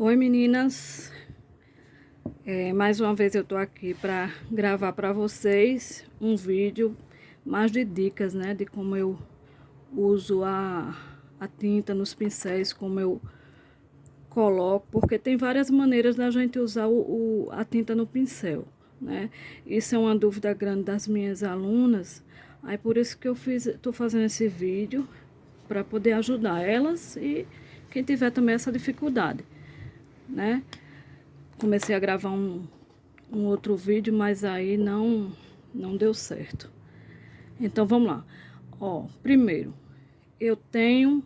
Oi meninas, mais uma vez eu tô aqui para gravar para vocês um vídeo mais de dicas, né, de como eu uso a tinta nos pincéis, como eu coloco, porque tem várias maneiras da gente usar a tinta no pincel, né. Isso é uma dúvida grande das minhas alunas, aí por isso que tô fazendo esse vídeo para poder ajudar elas e quem tiver também essa dificuldade, né. Comecei a gravar um outro vídeo, mas aí não deu certo. Então vamos lá. Ó, primeiro, eu tenho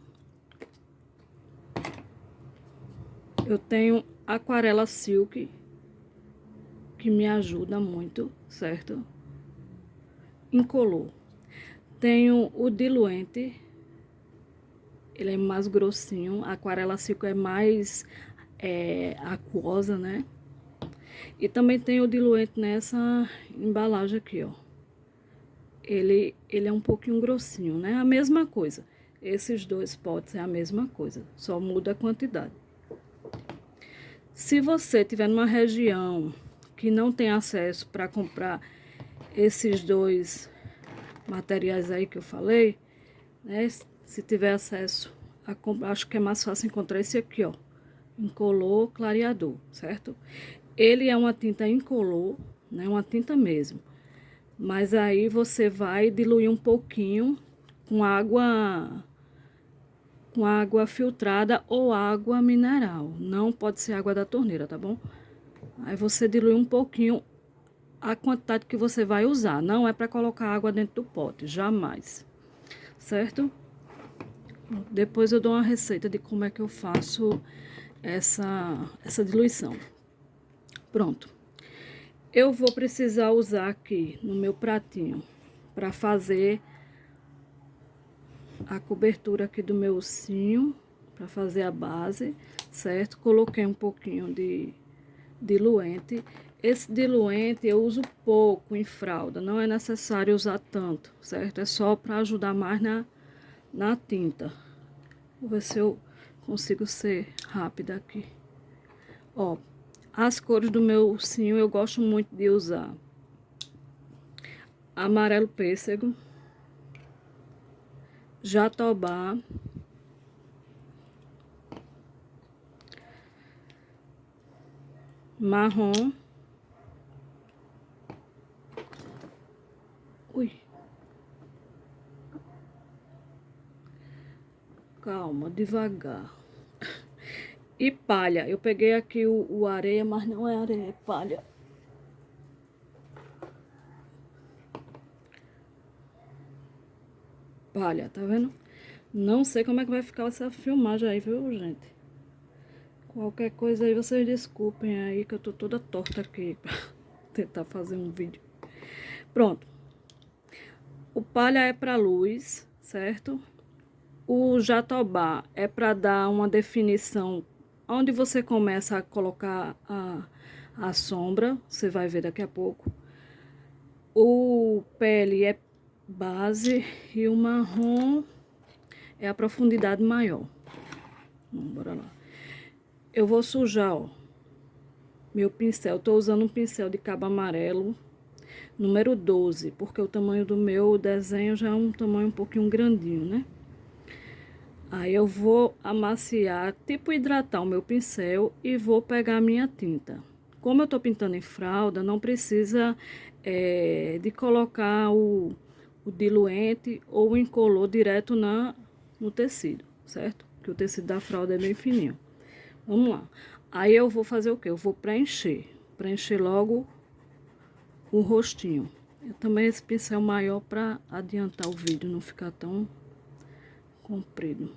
aquarela silk que me ajuda muito, certo? Incolor. Tenho o diluente, ele é mais grossinho, a aquarela silk é mais aquosa, né? E também tem o diluente nessa embalagem aqui, ó. Ele é um pouquinho grossinho, né? A mesma coisa. Esses dois potes é a mesma coisa, só muda a quantidade. Se você tiver numa região que não tem acesso para comprar esses dois materiais aí que eu falei, né? Se tiver acesso a comprar, acho que é mais fácil encontrar esse aqui, ó. Incolor clareador, certo? Ele é uma tinta incolor, né? Uma tinta mesmo. Mas aí você vai diluir um pouquinho com água filtrada ou água mineral. Não pode ser água da torneira, tá bom? Aí você dilui um pouquinho a quantidade que você vai usar. Não é para colocar água dentro do pote, jamais. Certo? Depois eu dou uma receita de como é que eu faço essa diluição. Pronto. Eu vou precisar usar aqui no meu pratinho para fazer a cobertura aqui do meu ursinho, para fazer a base, certo? Coloquei um pouquinho de diluente. Esse diluente eu uso pouco em fralda, não é necessário usar tanto, certo? É só para ajudar mais na tinta. Vou ver se eu consigo ser rápida aqui. Ó, as cores do meu ursinho eu gosto muito de usar amarelo pêssego, jatobá, marrom, calma, devagar, e palha. Eu peguei aqui o areia, mas não é areia, é palha. Palha, tá vendo? Não sei como é que vai ficar essa filmagem aí, viu, gente? Qualquer coisa aí, vocês desculpem aí, que eu tô toda torta aqui pra tentar fazer um vídeo. Pronto. O palha é pra luz, certo? O jatobá é pra dar uma definição onde você começa a colocar a sombra, você vai ver daqui a pouco. O pele é base e o marrom é a profundidade maior. Bora lá. Eu vou sujar, ó, meu pincel. Tô usando um pincel de cabo amarelo, número 12, porque o tamanho do meu desenho já é um tamanho um pouquinho grandinho, né? Aí eu vou amaciar, tipo hidratar o meu pincel e vou pegar a minha tinta. Como eu tô pintando em fralda, não precisa de colocar o diluente ou o incolor direto no tecido, certo? Porque o tecido da fralda é bem fininho. Vamos lá. Aí eu vou fazer o quê? Eu vou preencher logo o rostinho. Eu também esse pincel maior para adiantar o vídeo, não ficar tão comprido.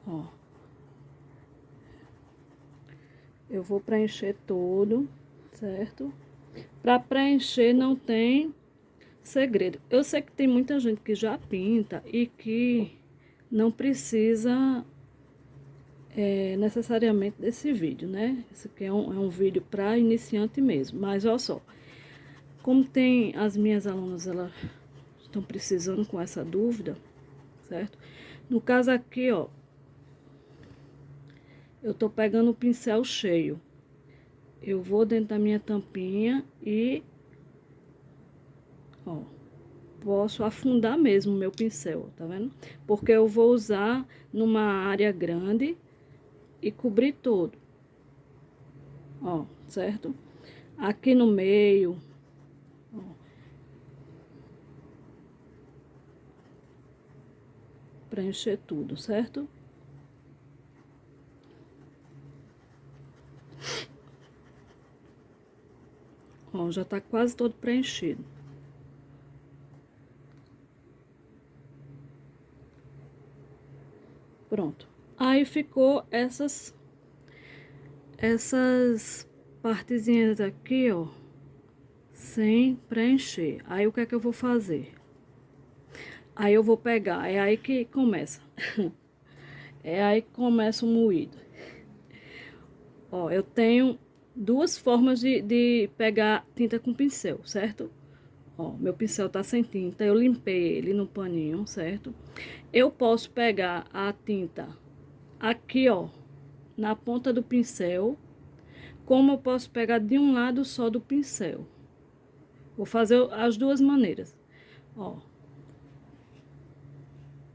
Ó. Eu vou preencher todo, certo? Para preencher não tem segredo. Eu sei que tem muita gente que já pinta e que não precisa necessariamente desse vídeo, né? Esse aqui é um vídeo para iniciante mesmo. Mas olha só, como tem as minhas alunas, elas estão precisando com essa dúvida, certo? No caso aqui, ó, eu tô pegando o pincel cheio. Eu vou dentro da minha tampinha e, ó, posso afundar mesmo o meu pincel, tá vendo? Porque eu vou usar numa área grande e cobrir todo, ó, certo? Aqui no meio, ó, preencher tudo, certo? Ó, já tá quase todo preenchido. Pronto. Aí ficou essas partezinhas aqui, ó, sem preencher. Aí o que é que eu vou fazer? Aí eu vou pegar, é aí que começa. É aí que começa o moído. Ó, eu tenho duas formas de pegar tinta com pincel, certo? Ó, meu pincel tá sem tinta, eu limpei ele no paninho, certo? Eu posso pegar a tinta aqui, ó, na ponta do pincel, como eu posso pegar de um lado só do pincel. Vou fazer as duas maneiras. Ó,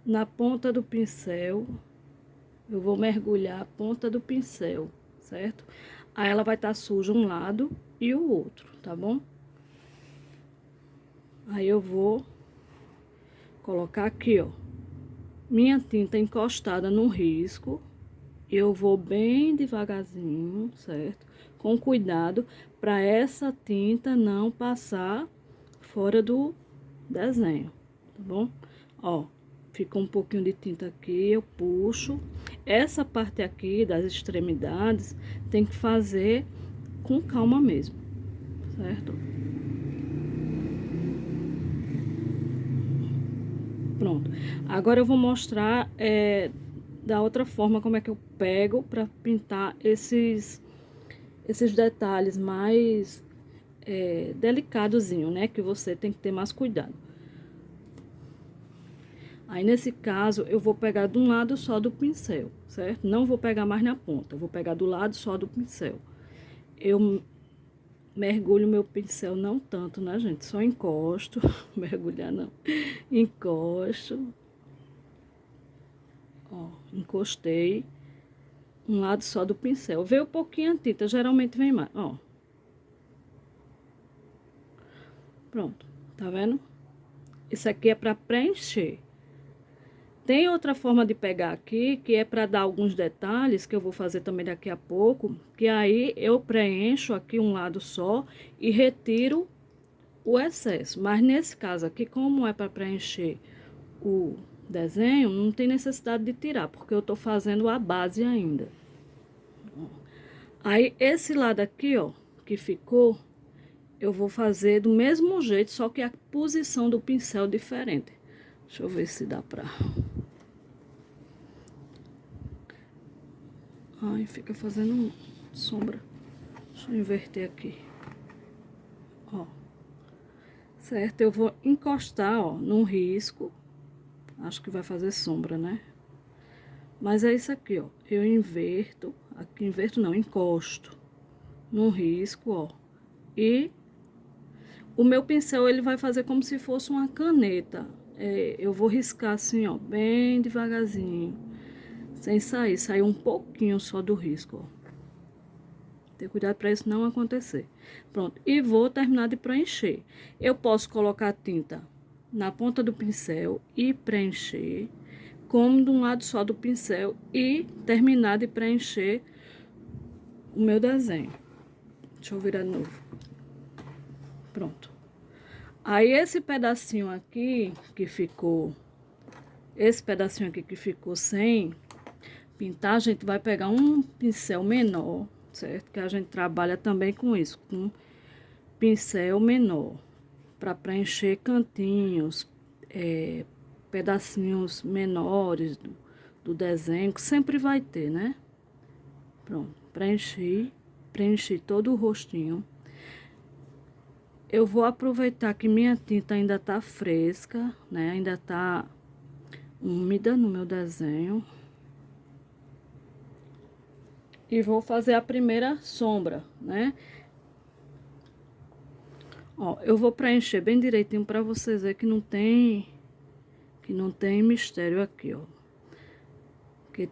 na ponta do pincel, eu vou mergulhar a ponta do pincel, certo? Aí ela vai estar suja um lado e o outro, tá bom? Aí eu vou colocar aqui, ó, minha tinta encostada no risco. Eu vou bem devagarzinho, certo? Com cuidado, para essa tinta não passar fora do desenho, tá bom? Ó, ficou um pouquinho de tinta aqui, eu puxo. Essa parte aqui das extremidades tem que fazer com calma mesmo, certo? Pronto. Agora eu vou mostrar da outra forma como é que eu pego para pintar esses detalhes mais delicadozinho, né? Que você tem que ter mais cuidado. Aí, nesse caso, eu vou pegar de um lado só do pincel, certo? Não vou pegar mais na ponta, eu vou pegar do lado só do pincel. Eu mergulho meu pincel, não tanto, né, gente? Só encosto, mergulhar não. Encosto. Ó, encostei. Um lado só do pincel. Veio um pouquinho a tinta, geralmente vem mais, ó. Pronto, tá vendo? Isso aqui é pra preencher. Tem outra forma de pegar aqui, que é para dar alguns detalhes, que eu vou fazer também daqui a pouco, que aí eu preencho aqui um lado só e retiro o excesso. Mas nesse caso aqui, como é para preencher o desenho, não tem necessidade de tirar, porque eu tô fazendo a base ainda. Aí, esse lado aqui, ó, que ficou, eu vou fazer do mesmo jeito, só que a posição do pincel diferente. Deixa eu ver se dá pra... Ai, fica fazendo sombra. Deixa eu inverter aqui. Ó. Certo? Eu vou encostar, ó, num risco. Acho que vai fazer sombra, né? Mas é isso aqui, ó. Eu inverto. Aqui inverto não, encosto. Num risco, ó. E o meu pincel, ele vai fazer como se fosse uma caneta. Eu vou riscar assim, ó, bem devagarzinho. Sem sair. Sair um pouquinho só do risco, ó. Ter cuidado para isso não acontecer. Pronto. E vou terminar de preencher. Eu posso colocar a tinta na ponta do pincel e preencher, como de um lado só do pincel e terminar de preencher o meu desenho. Deixa eu virar de novo. Pronto. Aí, esse pedacinho aqui que ficou... Esse pedacinho aqui que ficou sem pintar, a gente vai pegar um pincel menor, certo? Que a gente trabalha também com isso, com pincel menor, para preencher cantinhos, pedacinhos menores do desenho, que sempre vai ter, né? Pronto, preenchi todo o rostinho. Eu vou aproveitar que minha tinta ainda tá fresca, né? Ainda tá úmida no meu desenho. E vou fazer a primeira sombra, né? Ó, eu vou preencher bem direitinho pra vocês verem que não tem mistério aqui, ó. Porque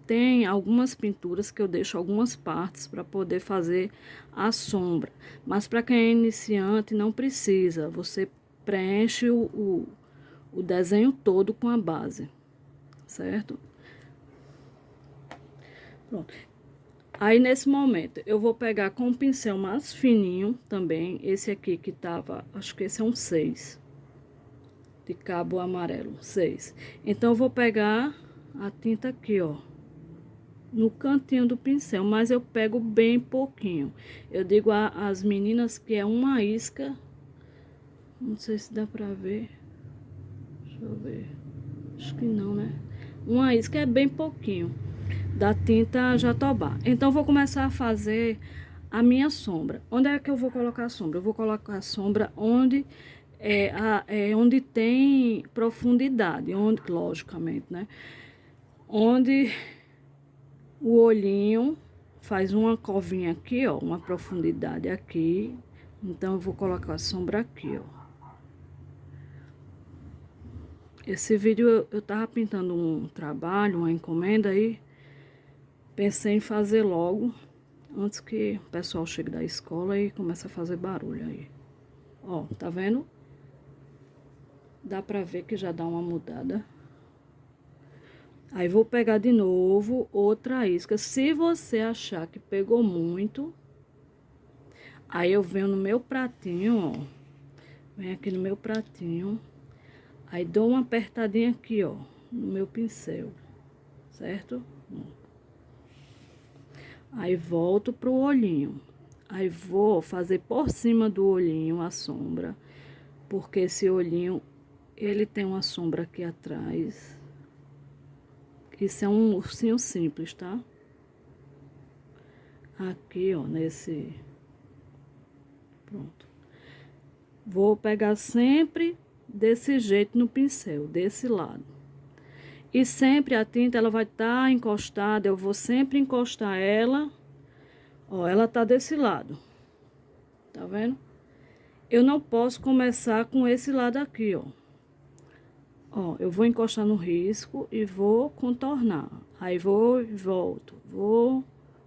tem algumas pinturas que eu deixo algumas partes para poder fazer a sombra. Mas para quem é iniciante não precisa, você preenche o desenho todo com a base, certo? Pronto. Aí nesse momento eu vou pegar com um pincel mais fininho também, esse aqui que tava, acho que esse é um 6, de cabo amarelo, 6. Então eu vou pegar a tinta aqui, ó, no cantinho do pincel, mas eu pego bem pouquinho. Eu digo às meninas que é uma isca, não sei se dá pra ver, deixa eu ver, acho que não, né? Uma isca é bem pouquinho da tinta Jatobá. Então, eu vou começar a fazer a minha sombra. Onde é que eu vou colocar a sombra? Eu vou colocar a sombra onde onde tem profundidade, onde, logicamente, né? Onde o olhinho faz uma covinha aqui, ó, uma profundidade aqui. Então, eu vou colocar a sombra aqui, ó. Esse vídeo eu tava pintando um trabalho, uma encomenda aí. Pensei em fazer logo, antes que o pessoal chegue da escola e comece a fazer barulho aí. Ó, tá vendo? Dá pra ver que já dá uma mudada. Aí, vou pegar de novo outra isca. Se você achar que pegou muito, aí eu venho no meu pratinho, ó. Venho aqui no meu pratinho. Aí, dou uma apertadinha aqui, ó, no meu pincel, certo? Aí, volto pro olhinho. Aí, vou fazer por cima do olhinho a sombra, porque esse olhinho, ele tem uma sombra aqui atrás. Isso é um ursinho simples, tá? Aqui, ó, nesse... Pronto. Vou pegar sempre desse jeito no pincel, desse lado. E sempre a tinta, ela vai estar encostada, eu vou sempre encostar ela. Ó, ela tá desse lado. Tá vendo? Eu não posso começar com esse lado aqui, ó. Ó, eu vou encostar no risco e vou contornar. Aí, vou e volto, vou,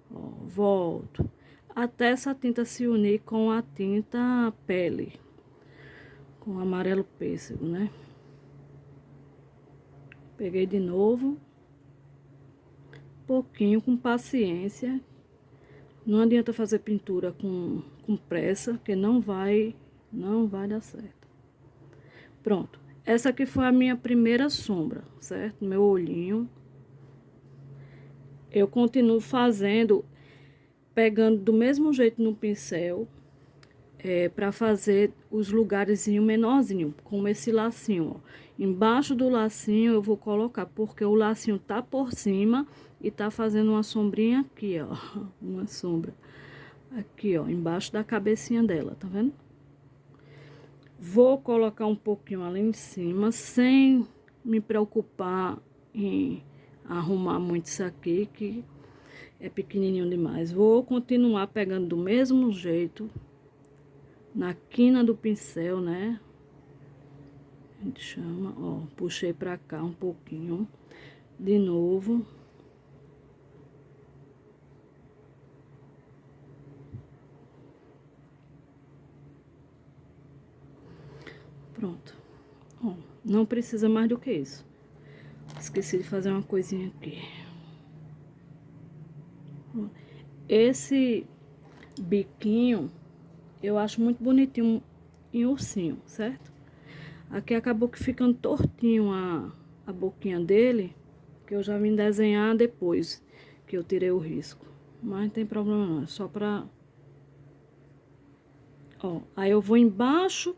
ó, volto. Até essa tinta se unir com a tinta pele. Com amarelo pêssego, né? Peguei de novo. Pouquinho, com paciência. Não adianta fazer pintura com pressa, porque não vai dar certo. Pronto. Essa aqui foi a minha primeira sombra, certo? Meu olhinho. Eu continuo fazendo, pegando do mesmo jeito no pincel, pra fazer os lugarzinhos menorzinhos, como esse lacinho, ó. Embaixo do lacinho eu vou colocar, porque o lacinho tá por cima e tá fazendo uma sombrinha aqui, ó. Uma sombra. Aqui, ó, embaixo da cabecinha dela, tá vendo? Vou colocar um pouquinho ali em cima, sem me preocupar em arrumar muito isso aqui, que é pequenininho demais. Vou continuar pegando do mesmo jeito, na quina do pincel, né? A gente chama, ó, puxei pra cá um pouquinho, de novo. Pronto. Ó, não precisa mais do que isso. Esqueci de fazer uma coisinha aqui. Esse biquinho, eu acho muito bonitinho em ursinho, certo? Aqui acabou que ficando tortinho a boquinha dele, que eu já vim desenhar depois que eu tirei o risco. Mas não tem problema não, é só pra... Ó, aí eu vou embaixo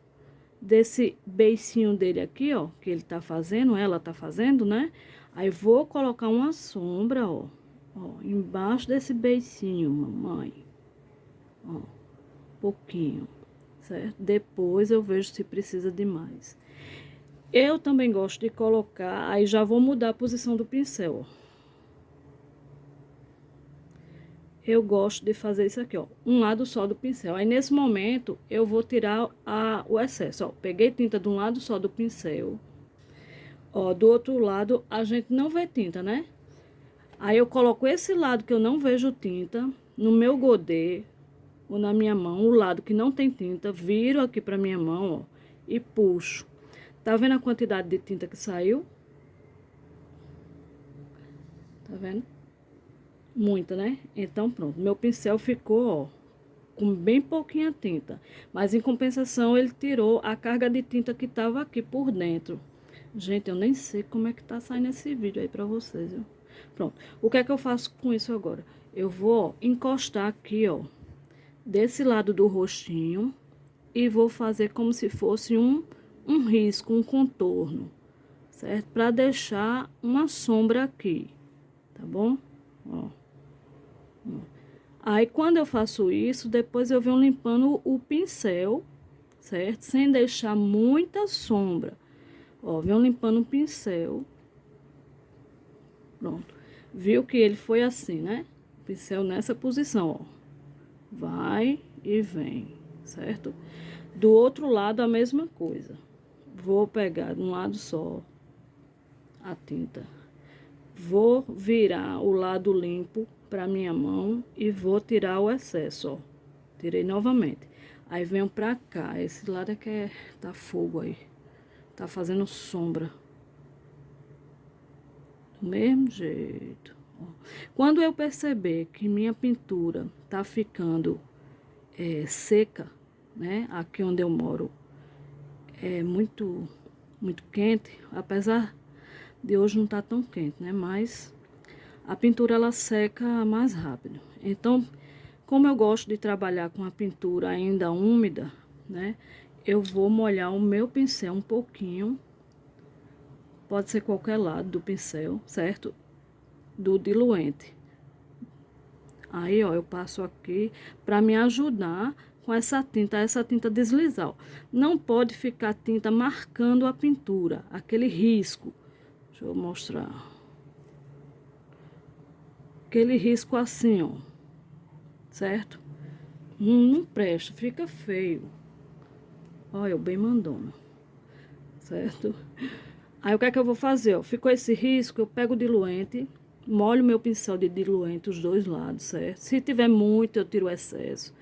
desse beicinho dele aqui, ó, que ele tá fazendo, ela tá fazendo, né? Aí vou colocar uma sombra, ó, embaixo desse beicinho, mamãe. Ó, pouquinho, certo? Depois eu vejo se precisa de mais. Eu também gosto de colocar, aí já vou mudar a posição do pincel, ó. eu gosto de fazer isso aqui, ó, um lado só do pincel. Aí, nesse momento, eu vou tirar o excesso, ó. Peguei tinta de um lado só do pincel. Ó, do outro lado, a gente não vê tinta, né? Aí, eu coloco esse lado que eu não vejo tinta no meu godê ou na minha mão, o lado que não tem tinta, viro aqui pra minha mão, ó, e puxo. Tá vendo a quantidade de tinta que saiu? Tá vendo? Muita, né? Então, pronto. Meu pincel ficou, ó, com bem pouquinha tinta. Mas, em compensação, ele tirou a carga de tinta que tava aqui por dentro. Gente, eu nem sei como é que tá saindo esse vídeo aí pra vocês, viu? Pronto. O que é que eu faço com isso agora? Eu vou, ó, encostar aqui, ó, desse lado do rostinho. E vou fazer como se fosse um risco, um contorno, certo? Pra deixar uma sombra aqui, tá bom? Ó. Aí, quando eu faço isso, depois eu venho limpando o pincel, certo? Sem deixar muita sombra. Ó, venho limpando o pincel. Pronto. Viu que ele foi assim, né? O pincel nessa posição, ó. Vai e vem, certo? Do outro lado, a mesma coisa. Vou pegar de um lado só a tinta. Vou virar o lado limpo para minha mão e vou tirar o excesso, ó. Tirei novamente. Aí venho pra cá. Esse lado é que tá fogo aí. Tá fazendo sombra. Do mesmo jeito. Ó. Quando eu perceber que minha pintura tá ficando seca, né? Aqui onde eu moro é muito quente. Apesar de hoje não tá tão quente, né? Mas a pintura ela seca mais rápido. Então, como eu gosto de trabalhar com a pintura ainda úmida, né? Eu vou molhar o meu pincel um pouquinho. Pode ser qualquer lado do pincel, certo? Do diluente. Aí, ó, eu passo aqui para me ajudar com essa tinta deslizar, ó. Não pode ficar tinta marcando a pintura, aquele risco. Deixa eu mostrar. Aquele risco assim, ó. Certo? Não presta, fica feio. Olha, eu bem mandona. Certo? Aí o que é que eu vou fazer, ó? Ficou esse risco, eu pego o diluente, molho meu pincel de diluente os dois lados, certo? Se tiver muito, eu tiro o excesso.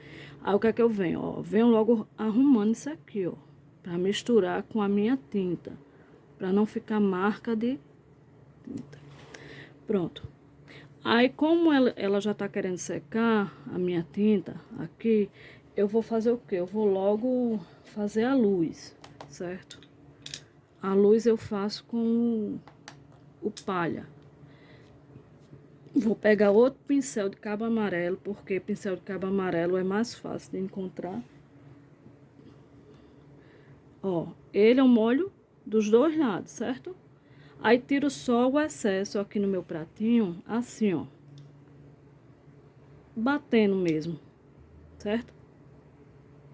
Aí o que é que eu venho, ó? Venho logo arrumando isso aqui, ó. Pra misturar com a minha tinta. Pra não ficar marca de tinta. Pronto. Aí, como ela já tá querendo secar, a minha tinta aqui, eu vou fazer o quê? Eu vou logo fazer a luz, certo? A luz eu faço com o palha. Vou pegar outro pincel de cabo amarelo, porque pincel de cabo amarelo é mais fácil de encontrar. Ó, ele eu molho dos dois lados, certo? Aí tiro só o excesso aqui no meu pratinho, assim, ó. Batendo mesmo, certo?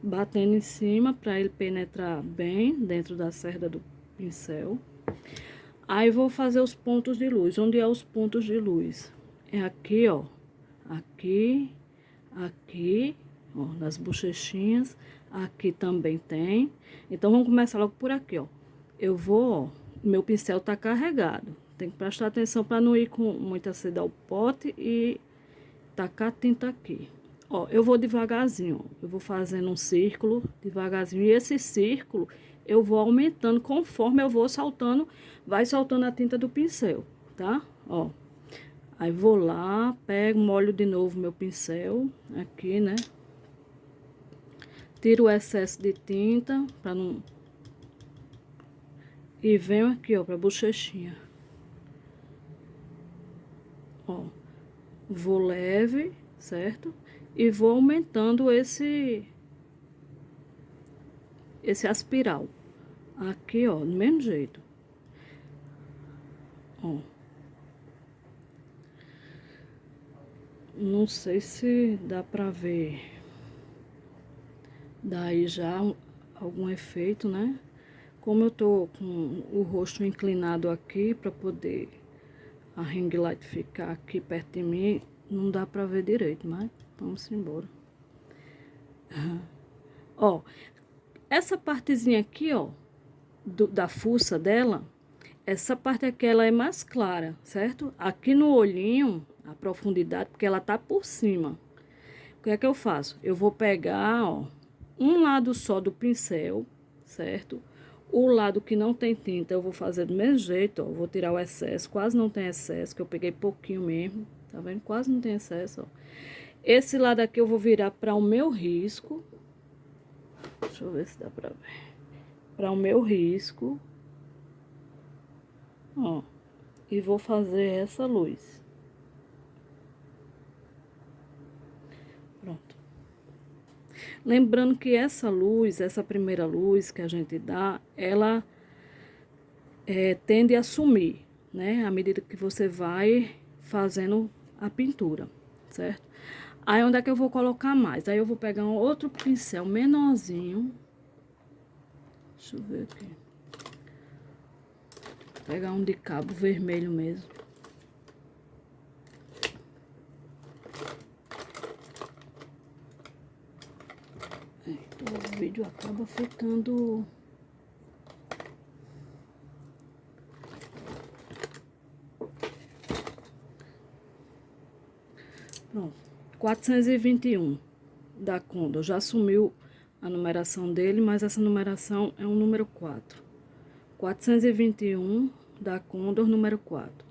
Batendo em cima para ele penetrar bem dentro da cerda do pincel. Aí vou fazer os pontos de luz. Onde é os pontos de luz? É aqui, ó. Aqui, aqui, ó, nas bochechinhas. Aqui também tem. Então, vamos começar logo por aqui, ó. Eu vou, ó, meu pincel tá carregado. Tem que prestar atenção para não ir com muita sede ao pote e tacar a tinta aqui. Ó, eu vou devagarzinho, ó. Eu vou fazendo um círculo devagarzinho. E esse círculo eu vou aumentando conforme eu vou soltando, vai soltando a tinta do pincel, tá? Ó. Aí vou lá, pego, molho de novo meu pincel aqui, né? Tiro o excesso de tinta pra não... E venho aqui, ó, pra bochechinha. Ó. Vou leve, certo? E vou aumentando esse aspiral. Aqui, ó, do mesmo jeito. Ó. Não sei se dá pra ver daí já algum efeito, né? Como eu tô com o rosto inclinado aqui pra poder a ring light ficar aqui perto de mim, não dá pra ver direito, mas vamos embora. Ó, essa partezinha aqui, ó, da fuça dela, essa parte aqui, ela é mais clara, certo? Aqui no olhinho, a profundidade, porque ela tá por cima. O que é que eu faço? Eu vou pegar, ó, um lado só do pincel, certo? O lado que não tem tinta, eu vou fazer do mesmo jeito, ó. Vou tirar o excesso, quase não tem excesso, que eu peguei pouquinho mesmo, tá vendo? Quase não tem excesso, ó. Esse lado aqui eu vou virar para o meu risco. Deixa eu ver se dá pra ver. Para o meu risco. Ó. E vou fazer essa luz. Pronto. Lembrando que essa luz, essa primeira luz que a gente dá, ela tende a sumir, né? À medida que você vai fazendo a pintura, certo? Aí, onde é que eu vou colocar mais? Aí, eu vou pegar um outro pincel menorzinho. Deixa eu ver aqui. Pegar um de cabo vermelho mesmo. Então, o vídeo acaba ficando... Pronto. 421 da Condor. Já sumiu a numeração dele, mas essa numeração é um número 4. 421 da Condor, número 4.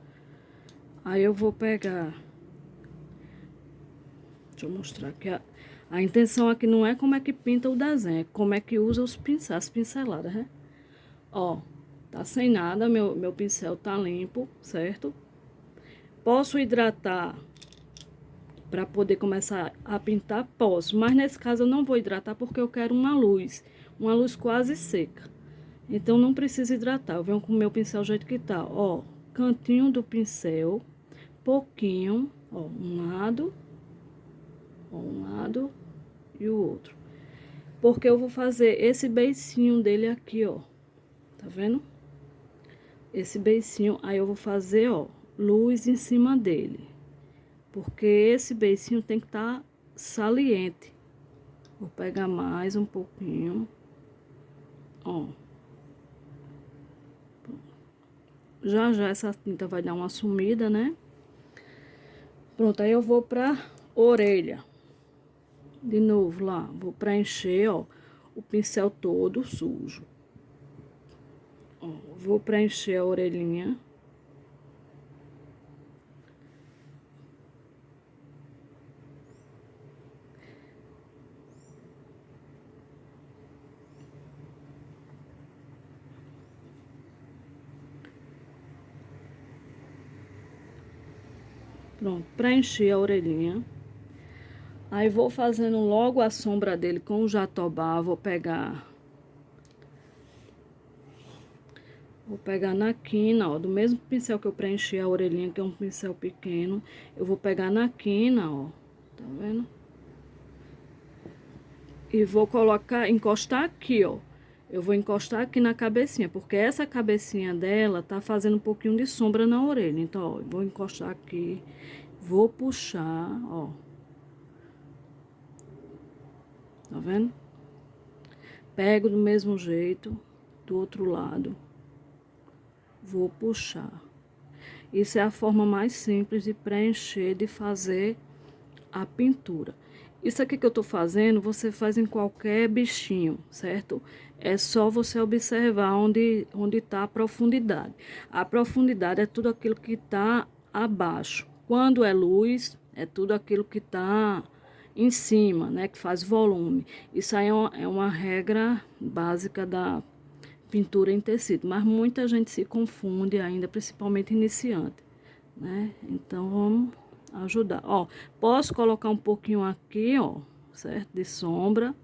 Aí eu vou pegar... Deixa eu mostrar aqui. A intenção aqui não é como é que pinta o desenho, é como é que usa os pincéis, as pinceladas, né? Ó, tá sem nada, meu pincel tá limpo, certo? Posso hidratar para poder começar a pintar? Posso, mas nesse caso eu não vou hidratar porque eu quero uma luz quase seca. Então não preciso hidratar, eu venho com o meu pincel do jeito que tá, ó, cantinho do pincel, pouquinho, ó, um lado e o outro. Porque eu vou fazer esse beicinho dele aqui, ó, tá vendo? Esse beicinho, aí eu vou fazer, ó, luz em cima dele. Porque esse beicinho tem que estar saliente. Vou pegar mais um pouquinho. Ó. Já já essa tinta vai dar uma sumida, né? Pronto, aí eu vou pra orelha. De novo lá, vou preencher, ó, o pincel todo sujo. Ó, vou preencher a orelhinha. Pronto, preenchi a orelhinha. Aí, vou fazendo logo a sombra dele com o jatobá. Vou pegar na quina, ó, do mesmo pincel que eu preenchi a orelhinha, que é um pincel pequeno. Eu vou pegar na quina, ó, tá vendo? E vou colocar, encostar aqui, ó. Eu vou encostar aqui na cabecinha, porque essa cabecinha dela tá fazendo um pouquinho de sombra na orelha. Então, ó, eu vou encostar aqui, vou puxar, ó. Tá vendo? Pego do mesmo jeito, do outro lado. Vou puxar. Isso é a forma mais simples de preencher, de fazer a pintura. Isso aqui que eu tô fazendo, você faz em qualquer bichinho, certo? É só você observar onde tá a profundidade. A profundidade é tudo aquilo que tá abaixo. Quando é luz, é tudo aquilo que tá em cima, né? Que faz volume. Isso aí é uma regra básica da pintura em tecido, mas muita gente se confunde ainda, principalmente iniciante, né? Então, vamos ajudar. Ó, posso colocar um pouquinho aqui, ó, certo? De sombra.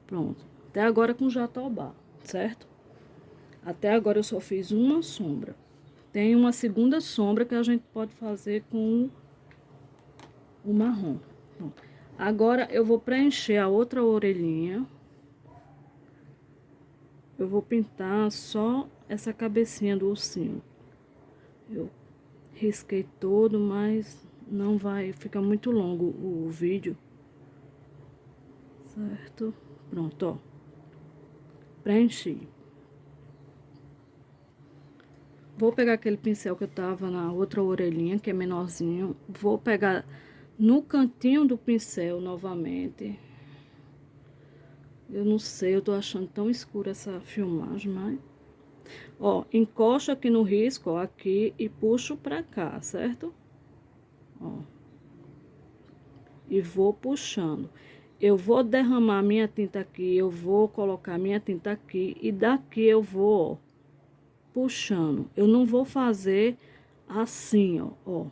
Pronto. Até agora com jatobá, certo? Até agora eu só fiz uma sombra. Tem uma segunda sombra que a gente pode fazer com o marrom. Pronto. Agora eu vou preencher a outra orelhinha. Eu vou pintar só essa cabecinha do ursinho. Eu risquei todo, mas não vai ficar muito longo o vídeo. Certo? Pronto, ó. Preenchi. Vou pegar aquele pincel que eu tava na outra orelhinha, que é menorzinho. Vou pegar no cantinho do pincel novamente. Eu não sei, eu tô achando tão escura essa filmagem, mas... Ó, encosto aqui no risco, ó, aqui, e puxo pra cá, certo? Ó. E vou puxando. Eu vou derramar minha tinta aqui, eu vou colocar minha tinta aqui, e daqui eu vou, ó, puxando. Eu não vou fazer assim, ó.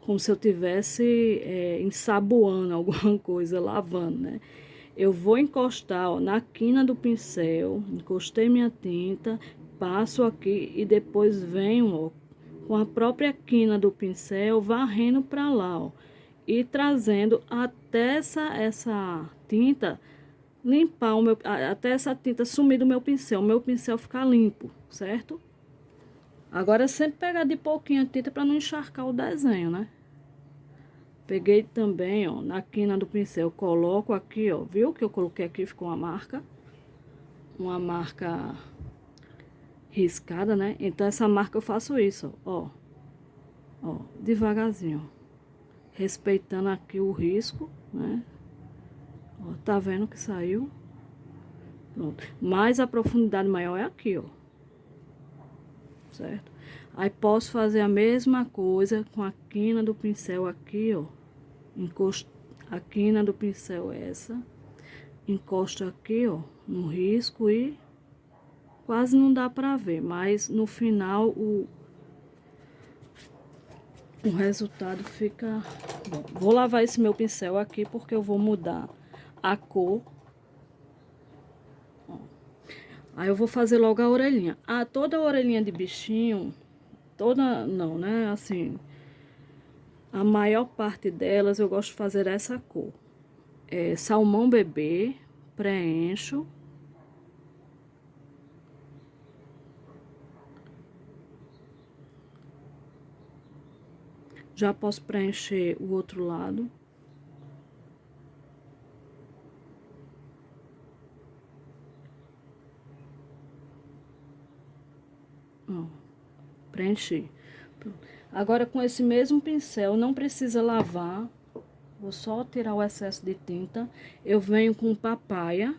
Como se eu tivesse ensaboando alguma coisa, lavando, né? Eu vou encostar, ó, na quina do pincel, encostei minha tinta, passo aqui e depois venho, ó, com a própria quina do pincel, varrendo pra lá, ó, e trazendo até essa tinta limpar até essa tinta sumir do meu pincel, o meu pincel ficar limpo, certo? Agora sempre pegar de pouquinho a tinta para não encharcar o desenho, né? Peguei também, ó, na quina do pincel, coloco aqui, ó, viu que eu coloquei aqui, ficou uma marca riscada, né? Então, essa marca eu faço isso, ó, devagarzinho, respeitando aqui o risco, né? Ó, tá vendo que saiu? Pronto. Mas a profundidade maior é aqui, ó, certo? Aí, posso fazer a mesma coisa com a quina do pincel aqui, ó, a quina do pincel essa, encosto aqui, ó, no risco e quase não dá pra ver, mas no final o resultado fica bom. Vou lavar esse meu pincel aqui porque eu vou mudar a cor. Ó. Aí eu vou fazer logo a orelhinha. Ah, toda a orelhinha de bichinho, toda não, né? Assim, a maior parte delas eu gosto de fazer essa cor. É salmão bebê, preencho. Já posso preencher o outro lado. Ó, preenchi. Pronto. Agora, com esse mesmo pincel, não precisa lavar. Vou só tirar o excesso de tinta. Eu venho com papaya.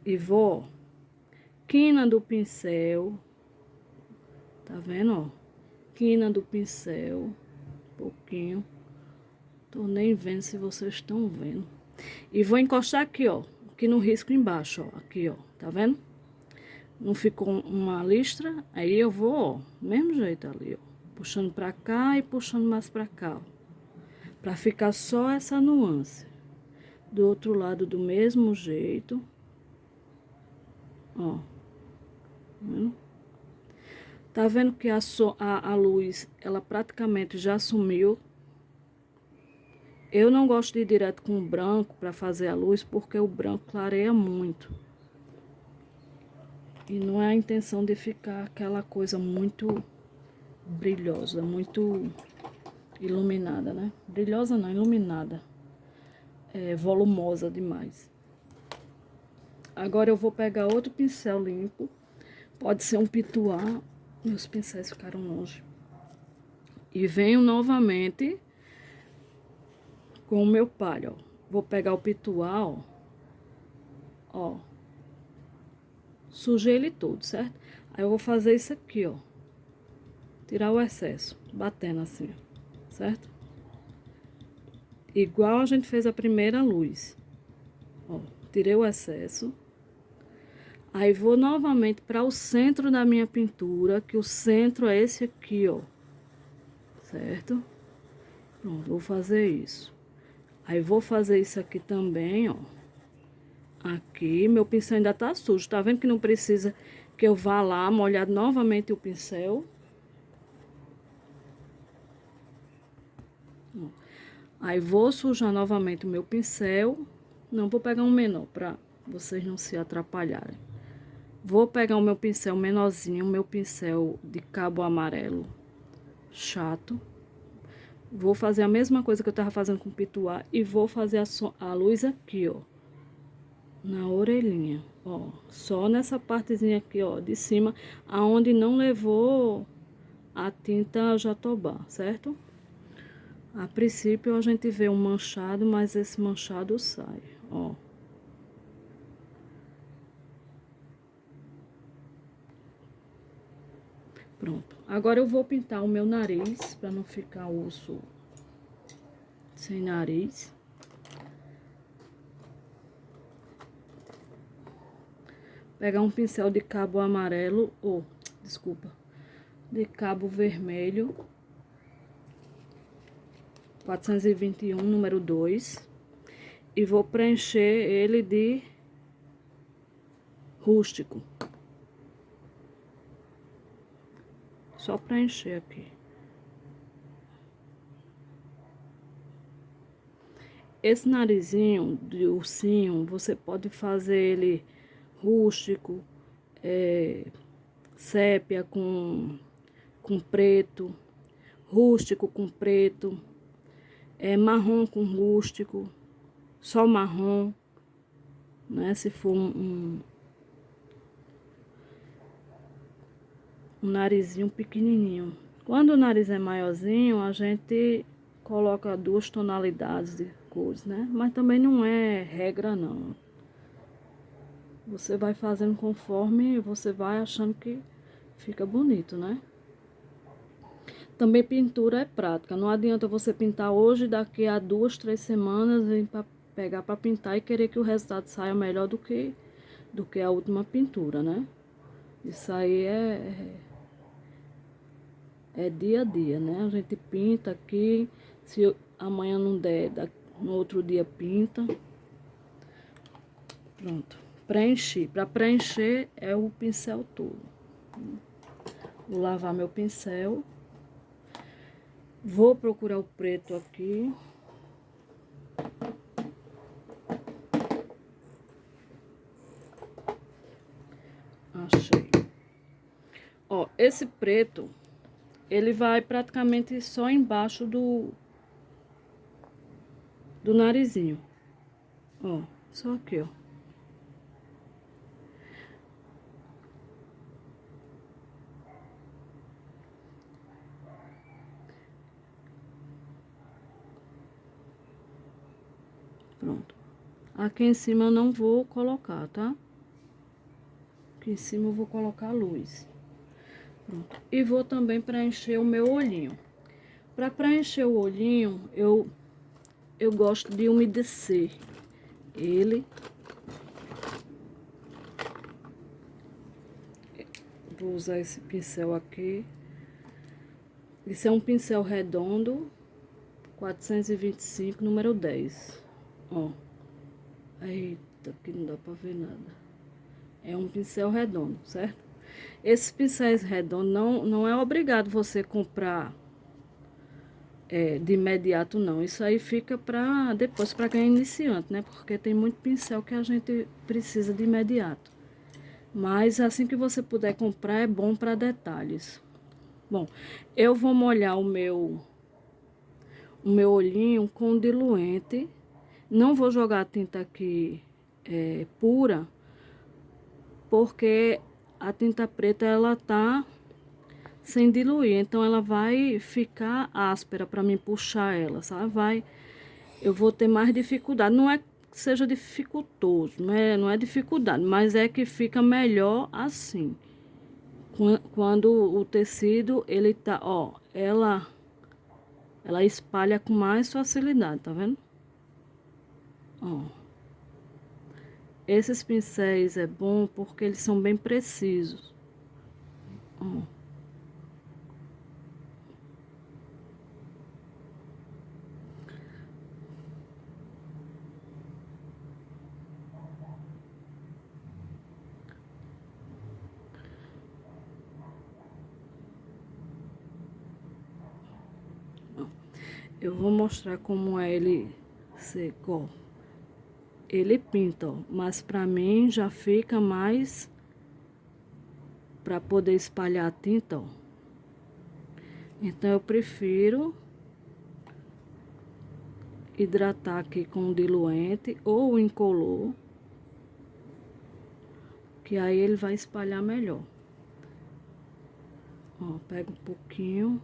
E vou quina do pincel. Tá vendo, ó? Quina do pincel. Um pouquinho. Tô nem vendo se vocês estão vendo. E vou encostar aqui, ó. Aqui no risco embaixo, ó. Aqui, ó. Tá vendo? Não ficou uma listra. Aí eu vou, ó. Mesmo jeito ali, ó. Puxando pra cá e puxando mais pra cá, ó. Pra ficar só essa nuance. Do outro lado, do mesmo jeito. Ó. Vendo? Tá vendo que a luz, ela praticamente já sumiu. Eu não gosto de ir direto com o branco pra fazer a luz, porque o branco clareia muito. E não é a intenção de ficar aquela coisa muito brilhosa, muito iluminada, né? Brilhosa não, iluminada. É volumosa demais. Agora eu vou pegar outro pincel limpo. Pode ser um pituá. Meus pincéis ficaram longe. E venho novamente com o meu palho, ó. Vou pegar o pituá, ó. Sujei ele todo, certo? Aí eu vou fazer isso aqui, ó. Tirar o excesso, batendo assim, ó, certo? Igual a gente fez a primeira luz. Ó, tirei o excesso. Aí vou novamente para o centro da minha pintura, que o centro é esse aqui, ó. Certo? Pronto, vou fazer isso. Aí vou fazer isso aqui também, ó. Aqui, meu pincel ainda tá sujo. Tá vendo que não precisa que eu vá lá molhar novamente o pincel? Ó. Aí vou sujar novamente o meu pincel. Não, vou pegar um menor pra vocês não se atrapalharem. Vou pegar o meu pincel menorzinho, o meu pincel de cabo amarelo chato. Vou fazer a mesma coisa que eu tava fazendo com o pituá e vou fazer a luz aqui, ó. Na orelhinha, ó. Só nessa partezinha aqui, ó, de cima, aonde não levou a tinta jatobá, certo? A princípio a gente vê um manchado, mas esse manchado sai, ó. Pronto. Agora eu vou pintar o meu nariz, pra não ficar osso sem nariz. Pegar um pincel de cabo amarelo, ou, desculpa, de cabo vermelho. 421, número 2. E vou preencher ele de rústico. Só preencher aqui. Esse narizinho de ursinho, você pode fazer ele rústico, sépia com preto, rústico com preto, marrom com rústico, só marrom, né? Se for um narizinho pequenininho. Quando o nariz é maiorzinho, a gente coloca 2 tonalidades de cores, né? Mas também não é regra, não. Você vai fazendo conforme você vai achando que fica bonito, né? Também pintura é prática. Não adianta você pintar hoje, daqui a 2, 3 semanas, vem pra pegar para pintar e querer que o resultado saia melhor do que a última pintura, né? Isso aí é dia a dia, né? A gente pinta aqui, se amanhã não der, no outro dia pinta. Pronto. Preenchi. Para preencher é o pincel todo. Vou lavar meu pincel. Vou procurar o preto aqui. Achei. Ó, esse preto, ele vai praticamente só embaixo do narizinho. Ó, só aqui, ó. Pronto. Aqui em cima eu não vou colocar, tá? Aqui em cima eu vou colocar a luz. Pronto. E vou também preencher o meu olhinho. Para preencher o olhinho, eu gosto de umedecer ele. Vou usar esse pincel aqui. Esse é um pincel redondo, 425, número 10. Ó. Eita, aqui não dá pra ver nada. É um pincel redondo, certo? Esses pincéis redondos não é obrigado você comprar de imediato, não. Isso aí fica pra depois, pra quem é iniciante, né? Porque tem muito pincel que a gente precisa de imediato. Mas assim que você puder comprar, é bom para detalhes. Bom, eu vou molhar o meu olhinho com diluente. Não vou jogar a tinta aqui pura, porque a tinta preta ela tá sem diluir, então ela vai ficar áspera para mim puxar ela, sabe? Eu vou ter mais dificuldade. Não é que seja dificultoso, não é dificuldade, mas é que fica melhor assim. Quando o tecido, ele tá, ó, ela espalha com mais facilidade, tá vendo? Ó. Esses pincéis é bom porque eles são bem precisos. Ó. Eu vou mostrar como é ele seco, ó. ele pinta, ó. Mas pra mim já fica mais pra poder espalhar a tinta, ó. Então eu prefiro hidratar aqui com diluente ou incolor, que aí ele vai espalhar melhor. Ó, pega um pouquinho.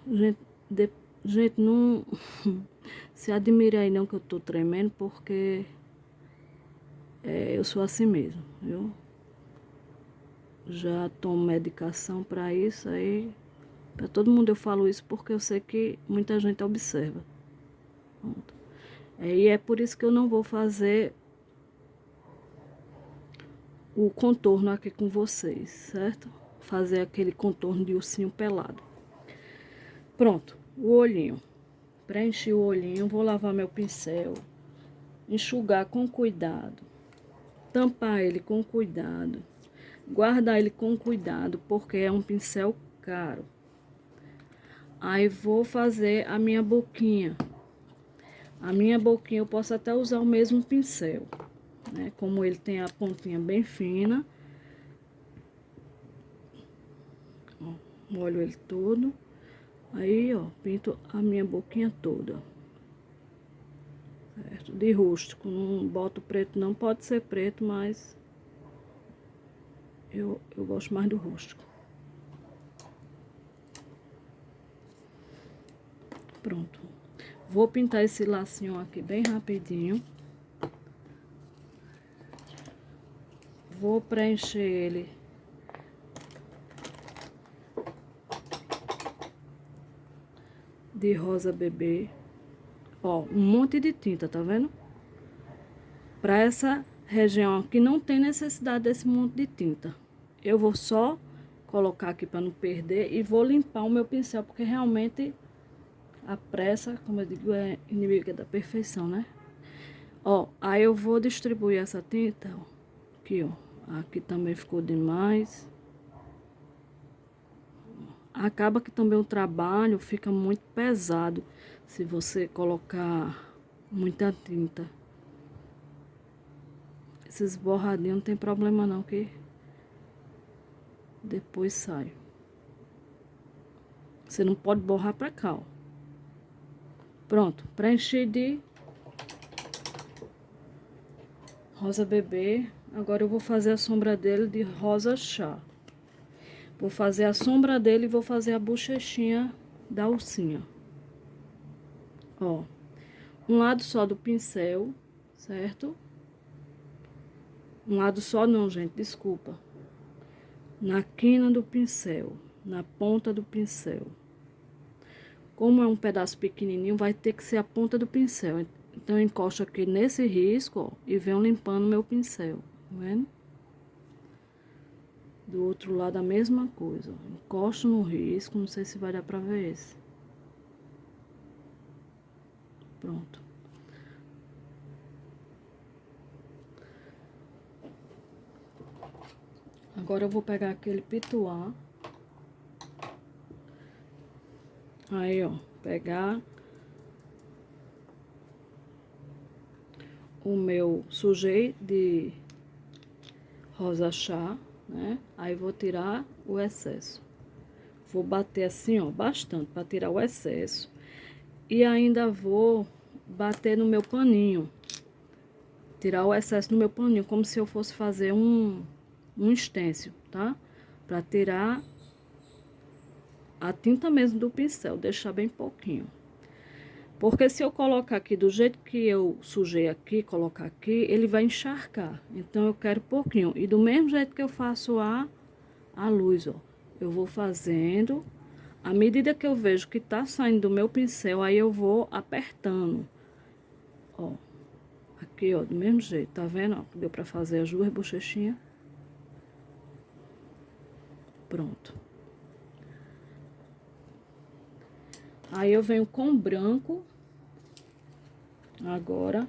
Gente, não se admire aí não que eu tô tremendo, porque eu sou assim mesmo, viu? Já tomo medicação pra isso aí. Pra todo mundo eu falo isso porque eu sei que muita gente observa. Pronto. E é por isso que eu não vou fazer o contorno aqui com vocês, certo? Fazer aquele contorno de ursinho pelado. Pronto, o olhinho. Preenchi o olhinho, vou lavar meu pincel, enxugar com cuidado, tampar ele com cuidado, guardar ele com cuidado, porque é um pincel caro. Aí vou fazer a minha boquinha. A minha boquinha eu posso até usar o mesmo pincel, né? Como ele tem a pontinha bem fina. Ó, molho ele todo. Aí, ó, pinto a minha boquinha toda. Certo? De rústico, não boto preto não, pode ser preto, mas eu gosto mais do rústico. Pronto. Vou pintar esse lacinho aqui bem rapidinho. Vou preencher ele de rosa bebê. Ó, um monte de tinta, tá vendo? Pra essa região aqui não tem necessidade desse monte de tinta. Eu vou só colocar aqui pra não perder e vou limpar o meu pincel, porque realmente a pressa, como eu digo, é inimiga da perfeição, né? Ó, aí eu vou distribuir essa tinta, ó, aqui, ó. Aqui também ficou demais. Acaba que também o trabalho fica muito pesado se você colocar muita tinta. Esses borradinhos não tem problema não, que depois sai. Você não pode borrar pra cá, ó. Pronto, preenchi de rosa bebê. Agora eu vou fazer a sombra dele de rosa chá. Vou fazer a sombra dele e vou fazer a bochechinha da ursinha. Ó, um lado só do pincel, certo? Um lado só não, gente, desculpa. Na quina do pincel, na ponta do pincel. Como é um pedaço pequenininho, vai ter que ser a ponta do pincel. Então, eu encosto aqui nesse risco, ó, e venho limpando meu pincel, tá vendo? Do outro lado a mesma coisa, ó. Encosto no risco, não sei se vai dar pra ver esse. Pronto. Agora eu vou pegar aquele pituá. Aí, ó, pegar o meu sujei de rosa chá, né? Aí vou tirar o excesso. Vou bater assim, ó, bastante, para tirar o excesso. E ainda vou bater no meu paninho. Tirar o excesso do meu paninho, como se eu fosse fazer um stencil, tá? Pra tirar a tinta mesmo do pincel, deixar bem pouquinho. Porque se eu colocar aqui do jeito que eu sujei aqui, colocar aqui, ele vai encharcar. Então, eu quero pouquinho. E do mesmo jeito que eu faço a luz, ó. Eu vou fazendo. À medida que eu vejo que tá saindo do meu pincel, aí eu vou apertando. Ó. Aqui, ó, do mesmo jeito. Tá vendo, ó? Deu pra fazer as duas bochechinhas. Pronto. Aí eu venho com branco, agora,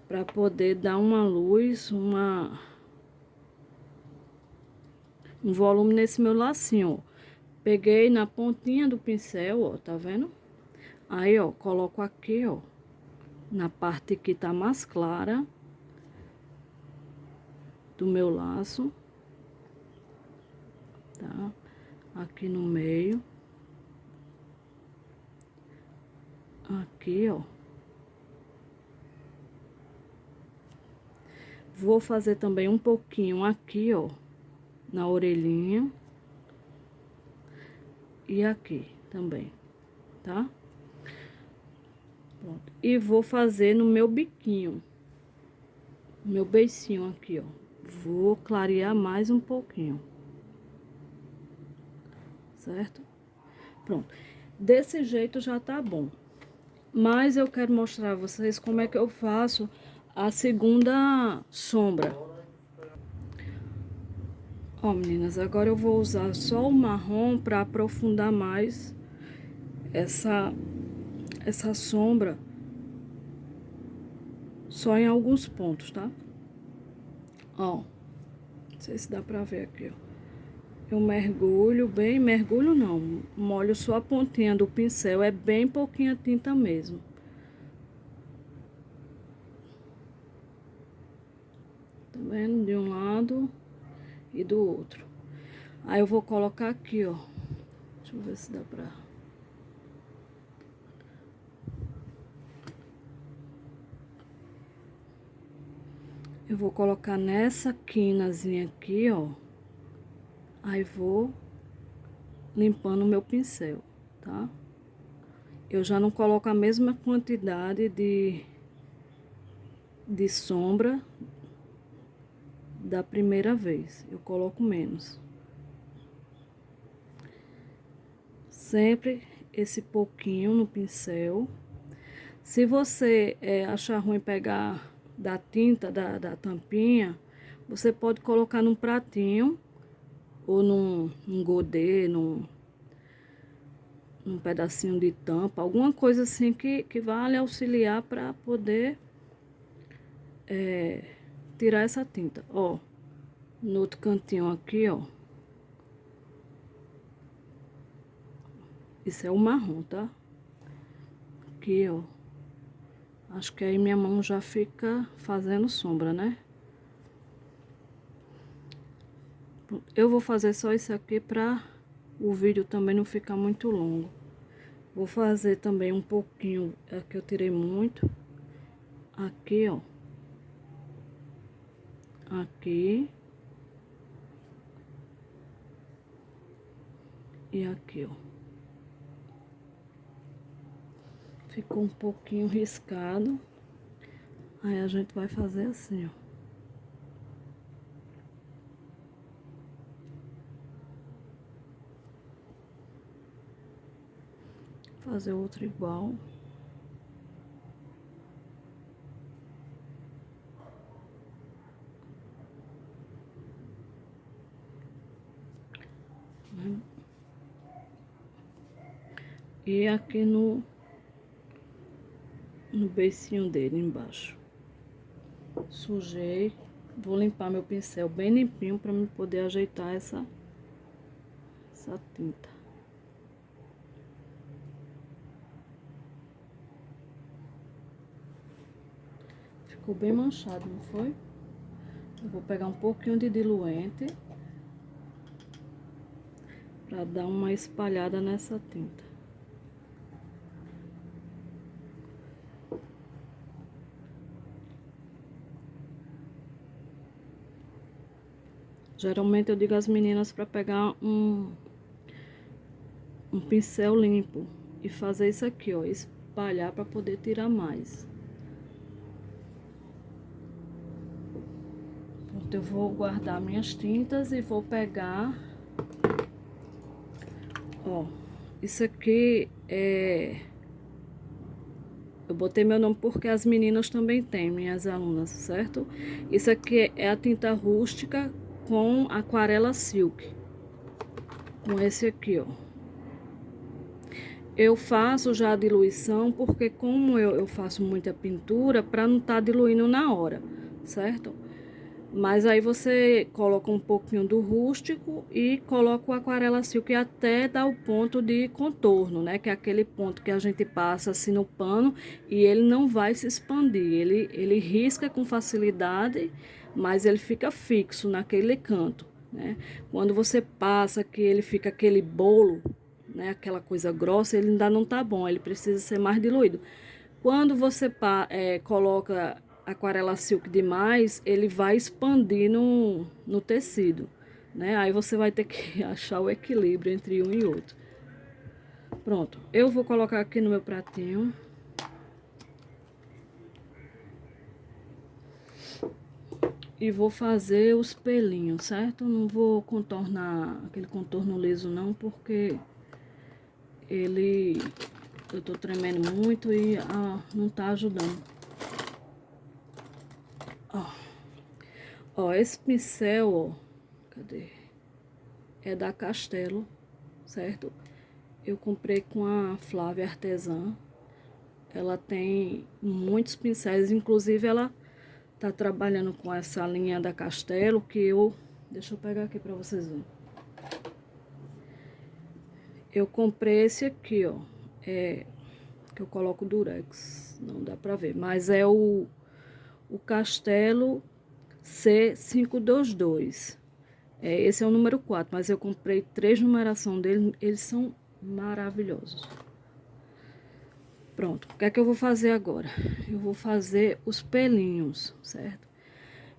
pra poder dar uma luz, um volume nesse meu lacinho, ó. Peguei na pontinha do pincel, ó, tá vendo? Aí, ó, coloco aqui, ó, na parte que tá mais clara do meu laço, tá? Aqui no meio. Aqui, ó. Vou fazer também um pouquinho aqui, ó, na orelhinha. E aqui também, tá? Pronto. E vou fazer no meu biquinho. Meu beicinho aqui, ó. Vou clarear mais um pouquinho. Certo? Pronto. Desse jeito já tá bom. Mas eu quero mostrar a vocês como é que eu faço a segunda sombra. Ó, meninas, agora eu vou usar só o marrom para aprofundar mais essa sombra. Só em alguns pontos, tá? Ó, não sei se dá pra ver aqui, ó. Eu mergulho bem, mergulho não, molho só a pontinha do pincel, é bem pouquinha tinta mesmo. Tá vendo? De um lado e do outro. Aí eu vou colocar aqui, ó. Deixa eu ver se dá pra... Eu vou colocar nessa quinazinha aqui, ó. Aí vou limpando o meu pincel, tá? Eu já não coloco a mesma quantidade de sombra da primeira vez. Eu coloco menos. Sempre esse pouquinho no pincel. Se você achar ruim pegar da tinta, da tampinha, você pode colocar num pratinho ou num godê, num pedacinho de tampa, alguma coisa assim que vale auxiliar para poder tirar essa tinta. Ó, no outro cantinho aqui, ó. Isso é o marrom, tá? Aqui, ó. Acho que aí minha mão já fica fazendo sombra, né? Eu vou fazer só isso aqui pra o vídeo também não ficar muito longo. Vou fazer também um pouquinho, aqui eu tirei muito. Aqui, ó. Aqui. E aqui, ó. Ficou um pouquinho riscado. Aí a gente vai fazer assim, ó. Fazer outro igual. E aqui no beicinho dele embaixo. Sujei. Vou limpar meu pincel bem limpinho para me poder ajeitar essa tinta. Ficou bem manchado, não foi? Eu vou pegar um pouquinho de diluente para dar uma espalhada nessa tinta. Geralmente eu digo às meninas para pegar um pincel limpo e fazer isso aqui, ó, espalhar para poder tirar mais. Pronto, eu vou guardar minhas tintas e vou pegar, ó, isso aqui eu botei meu nome porque as meninas também têm, minhas alunas, certo? Isso aqui é a tinta rústica com aquarela silk. Com esse aqui, ó. Eu faço já a diluição porque como eu faço muita pintura, para não estar diluindo na hora, certo? Mas aí você coloca um pouquinho do rústico e coloca o aquarela silk até dar o ponto de contorno, né? Que é aquele ponto que a gente passa assim no pano e ele não vai se expandir. Ele risca com facilidade, mas ele fica fixo naquele canto, né? Quando você passa que ele fica aquele bolo, né? Aquela coisa grossa, ele ainda não tá bom, ele precisa ser mais diluído. Quando você coloca aquarela silk demais, ele vai expandir no tecido, né? Aí você vai ter que achar o equilíbrio entre um e outro. Pronto, eu vou colocar aqui no meu pratinho. E vou fazer os pelinhos, certo? Não vou contornar aquele contorno liso não, porque eu tô tremendo muito e não tá ajudando. Ó, esse pincel, ó, cadê? É da Castelo, certo? Eu comprei com a Flávia Artesã. Ela tem muitos pincéis, inclusive ela tá trabalhando com essa linha da Castelo que deixa eu pegar aqui pra vocês verem. Eu comprei esse aqui, ó, que eu coloco durex, não dá pra ver, mas é o Castelo C522. Esse é o número 4, mas eu comprei 3 numeração dele, eles são maravilhosos. Pronto, o que é que eu vou fazer agora? Eu vou fazer os pelinhos, certo?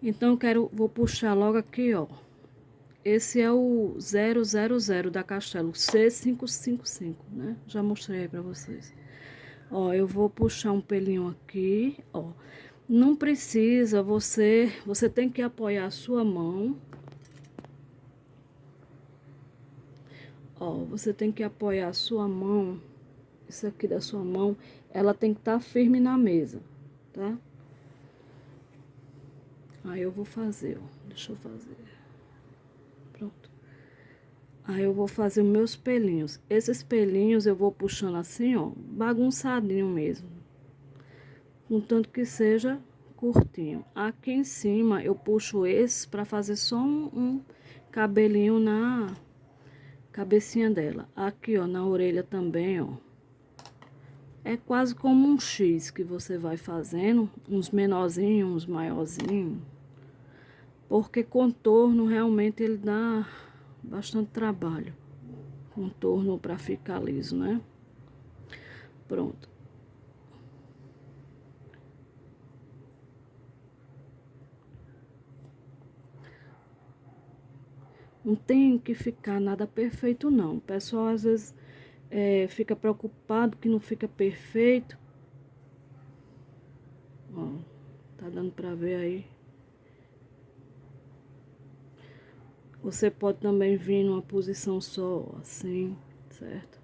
Então, vou puxar logo aqui, ó. Esse é o 000 da Castelo, C555, né? Já mostrei aí pra vocês. Ó, eu vou puxar um pelinho aqui, ó. Não precisa, você tem que apoiar a sua mão. Ó, você tem que apoiar a sua mão, isso aqui da sua mão, ela tem que estar firme na mesa, tá? Aí eu vou fazer, ó, deixa eu fazer. Pronto. Aí eu vou fazer os meus pelinhos. Esses pelinhos eu vou puxando assim, ó, bagunçadinho mesmo. Contanto que seja curtinho. Aqui em cima eu puxo esse pra fazer só um cabelinho na cabecinha dela. Aqui, ó, na orelha também, ó. É quase como um X que você vai fazendo, uns menorzinhos, uns maiorzinhos. Porque contorno realmente ele dá bastante trabalho. Contorno para ficar liso, né? Pronto. Não tem que ficar nada perfeito, não. O pessoal às vezes fica preocupado que não fica perfeito. Ó, tá dando pra ver aí. Você pode também vir numa posição só, assim, certo?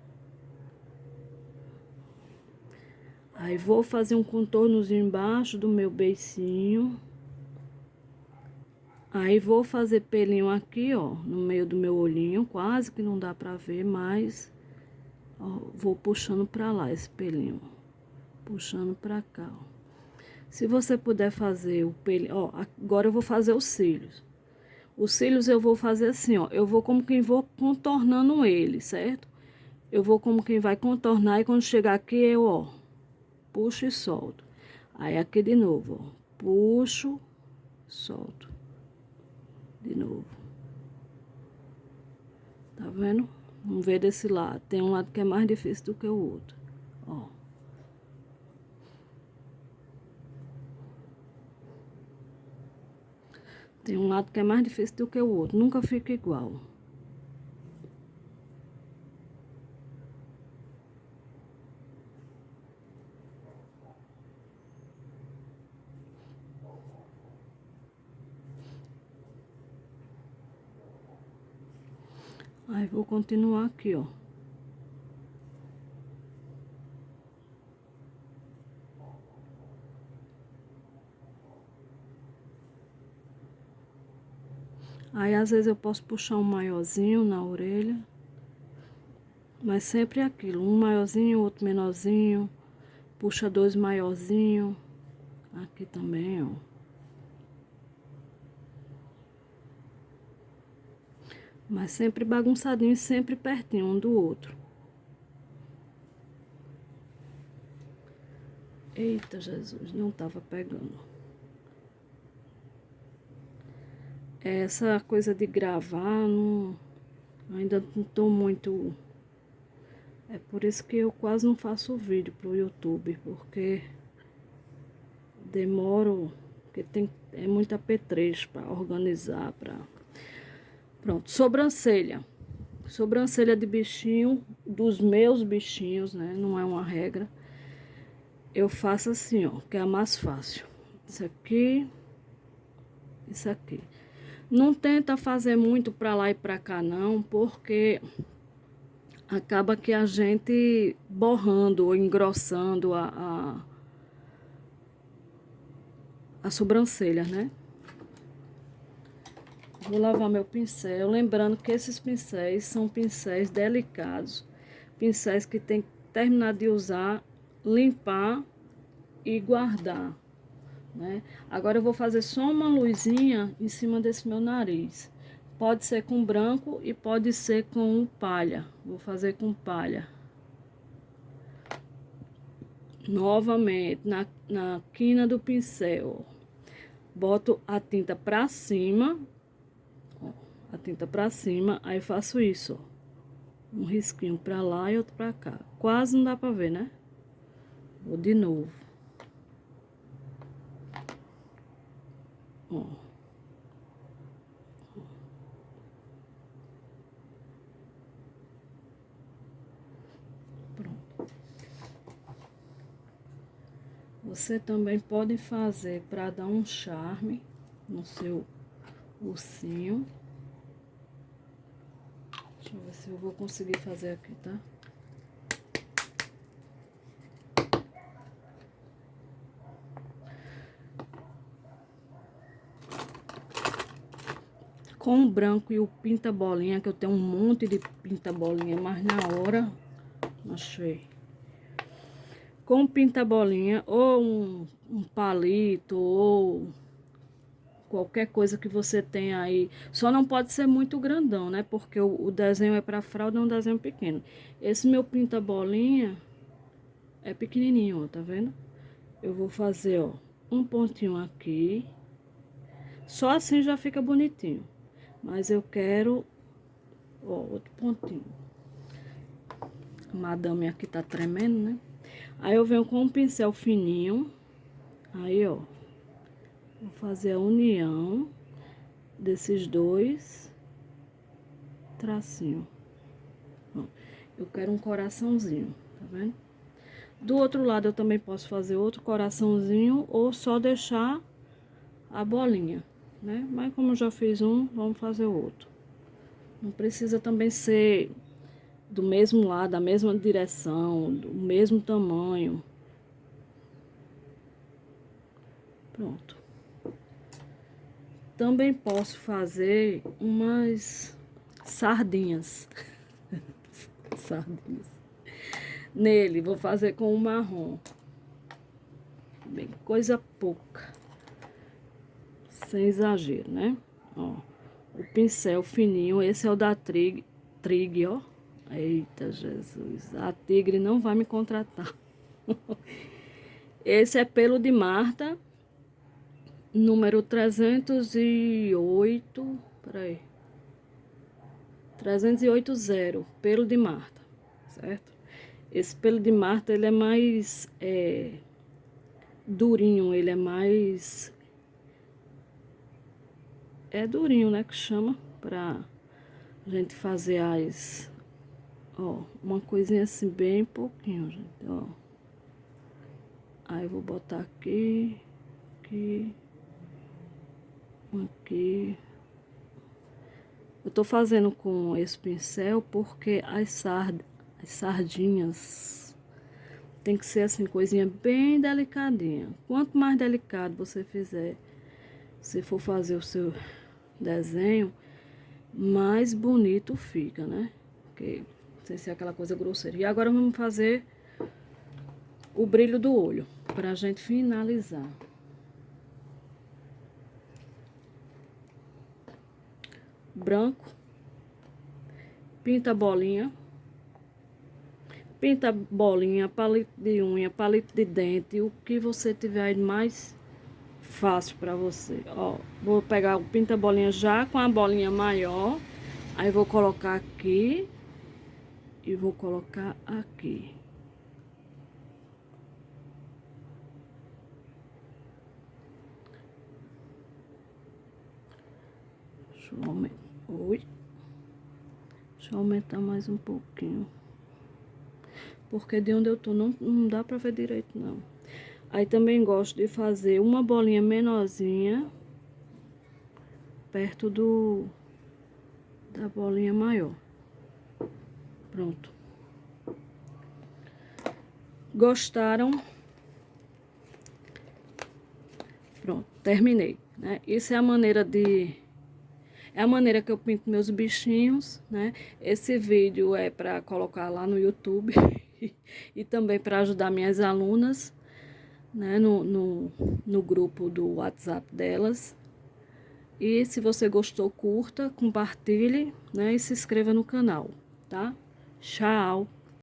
Aí vou fazer um contornozinho embaixo do meu beicinho. Aí vou fazer pelinho aqui, ó, no meio do meu olhinho, quase que não dá pra ver, mas ó, vou puxando pra lá esse pelinho, puxando pra cá, ó. Se você puder fazer o pelinho, ó, agora eu vou fazer os cílios. Os cílios eu vou fazer assim, ó, eu vou como quem vou contornando ele, certo? Eu vou como quem vai contornar e quando chegar aqui eu, ó, puxo e solto. Aí aqui de novo, ó, puxo, solto. De novo. Tá vendo? Vamos ver desse lado. Tem um lado que é mais difícil do que o outro. Ó. Tem um lado que é mais difícil do que o outro. Nunca fica igual. Aí vou continuar aqui, ó. Aí às vezes eu posso puxar um maiorzinho na orelha. Mas sempre é aquilo, um maiorzinho, outro menorzinho. Puxa dois maiorzinhos. Aqui também, ó. Mas sempre bagunçadinho e sempre pertinho um do outro. Eita, Jesus, não tava pegando. Essa coisa de gravar, ainda não tô muito... É por isso que eu quase não faço vídeo pro YouTube, porque demoro, porque é muito apetrecho para organizar, Pronto, sobrancelha. Sobrancelha de bichinho, dos meus bichinhos, né? Não é uma regra. Eu faço assim, ó, que é a mais fácil. Isso aqui, isso aqui. Não tenta fazer muito pra lá e pra cá, não, porque acaba que a gente borrando ou engrossando a sobrancelha, né? Vou lavar meu pincel, lembrando que esses pincéis são pincéis delicados, pincéis que tem que terminar de usar, limpar e guardar, né? Agora eu vou fazer só uma luzinha em cima desse meu nariz. Pode ser com branco e pode ser com palha. Vou fazer com palha. Novamente, na quina do pincel, boto a tinta pra cima, ó, a tinta pra cima, aí faço isso, ó. Um risquinho pra lá e outro pra cá. Quase não dá pra ver, né? Vou de novo. Ó. Pronto. Você também pode fazer pra dar um charme no seu ursinho. Deixa eu ver se eu vou conseguir fazer aqui, tá? Com o branco e o pinta-bolinha, que eu tenho um monte de pinta-bolinha, mas na hora, achei. Com pinta-bolinha, ou um palito, ou qualquer coisa que você tenha aí. Só não pode ser muito grandão, né? Porque o desenho é pra fralda, é um desenho pequeno. Esse meu pinta-bolinha é pequenininho, ó, tá vendo? Eu vou fazer, ó, um pontinho aqui. Só assim já fica bonitinho. Mas eu quero, ó, outro pontinho. A madame aqui tá tremendo, né? Aí eu venho com um pincel fininho. Aí, ó. Vou fazer a união desses dois tracinhos. Ó, eu quero um coraçãozinho, tá vendo? Do outro lado eu também posso fazer outro coraçãozinho ou só deixar a bolinha, né? Mas como eu já fiz um, vamos fazer o outro. Não precisa também ser do mesmo lado, da mesma direção, do mesmo tamanho. Pronto. Também posso fazer umas sardinhas. Sardinhas. Nele, vou fazer com o marrom. Bem, coisa pouca. Sem exagero, né? Ó, o pincel fininho, esse é o da Trig, ó. Eita, Jesus, a Tigre não vai me contratar. Esse é pelo de Marta, número 308, peraí. 308 pelo de Marta, certo? Esse pelo de Marta, ele é mais durinho, ele é mais... É durinho, né, que chama, pra gente fazer as... Ó, uma coisinha assim, bem pouquinho, gente, ó. Aí eu vou botar aqui, aqui, aqui. Eu tô fazendo com esse pincel porque as sardinhas tem que ser assim, coisinha bem delicadinha. Quanto mais delicado você fizer, se for fazer o seu desenho, mais bonito fica, né? Porque sem ser aquela coisa grosseira. E agora vamos fazer o brilho do olho, pra gente finalizar. Branco, pinta bolinha. Pinta bolinha, palito de unha, palito de dente, o que você tiver aí mais fácil pra você. Ó, vou pegar o pinta bolinha já com a bolinha maior. Aí vou colocar aqui e vou colocar aqui. Deixa eu aumentar. Oi. Deixa eu aumentar mais um pouquinho. Porque de onde eu tô não dá pra ver direito, não. Aí também gosto de fazer uma bolinha menorzinha perto da bolinha maior. Pronto. Gostaram? Pronto, terminei, né? Isso é a maneira é a maneira que eu pinto meus bichinhos, né? Esse vídeo é para colocar lá no YouTube e também para ajudar minhas alunas, né? No grupo do WhatsApp delas. E se você gostou, curta, compartilhe, né? E se inscreva no canal, tá? Tchau!